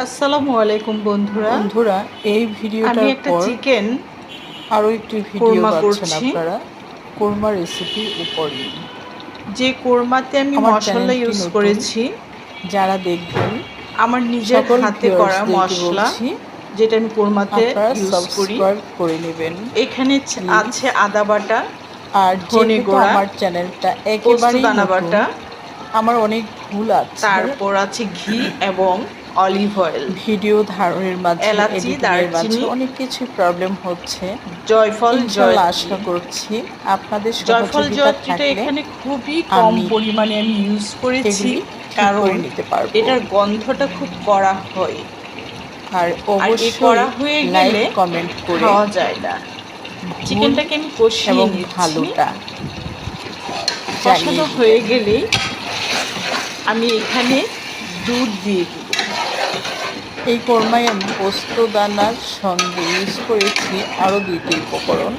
আসসালামু আলাইকুম বন্ধুরা। বন্ধুরা, এই আমি ভিডিওটার একটা পর চিকেন আরও একটি ভিডিও কোরমা পাচ্ছেন করছি। আপনারা কোরমা রেসিপির উপরই। যে কোরমাতে আমি আমার মশলা চ্যানেলটি ইউজ নতুন, করেছি যারা দেখবেন আমার নিজের সকল হাতে করা ভিউয়ার্সদেরকে মশলা, বলছি যেটা আমি কোরমাতে আপনারা ইউজ করি। সাবস্ক্রাইব করে নেবেন এখানে প্লিজ। আছে আদা বাটা, আর ধনে যেহেতু গুঁড়া, আমার চ্যানেলটা একেবারেই পোস্তদানা নতুন, বাটা, আমার অনেক ভুল আছে তারপর আছে ঘি এবং অলিভ অয়েল, ভিডিও ধারণের মাঝে, এলাচি, এডিটিংয়ের মাঝে দারচিনি, অনেক কিছু প্রবলেম হচ্ছে। জয়ফল, ইনশাল্লাহ জয়ত্রী। আশা করছি আপনাদের জয়ফল সহযোগিতা জয়ত্রীটা থাকলে এখানে খুবই কম আমি পরিমাণে আমি ইউজ করেছি, এগুলি ঠিক কারণ করে নিতে পারবো। এটার গন্ধটা খুব কড়া হয়, আর আর এই অবশ্যই কড়া হয়ে লাইক গেলে কমেন্ট করে খাওয়া যায় না। ভুল চিকেনটাকে আমি কষিয়ে এবং নিচ্ছি। ভালোটা জানিয়ে কষানো হয়ে দিবেন। গেলেই আমি এখানে দুধ দিয়ে দিব। এই কোরমায় আমি পোস্ত দানার সঙ্গে ইউজ করেছি আরও 2টি উপকরণ।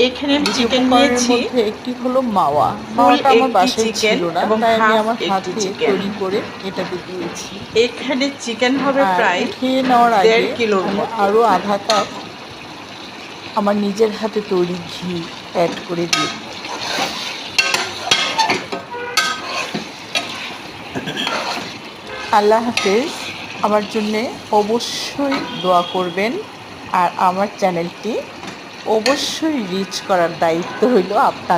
এখানে আমি 2টি চিকেন উপকরণের নিয়েছি, মধ্যে একটি হলো মাওয়া। ফুল মাওয়াটা আমার একটি বাসায় চিকেন ছিল না, এবং তাই আমি হাফ আমার একটি হাতে চিকেন। তৈরি করে এটাতে দিয়েছি। এখানে চিকেন হবে আর প্রায় উঠিয়ে নেওয়ার আগে 1.5 কিলোর আমি মতো। আরও আধা কাপ আমার নিজের হাতে তৈরি ঘি অ্যাড করে দিই। আল্লাহ হাফেজ। আমার জন্যে অবশ্যই দোয়া করবেন। আর আমার চ্যানেলটি অবশ্যই রিচ করার দায়িত্ব হইল আপনাদের।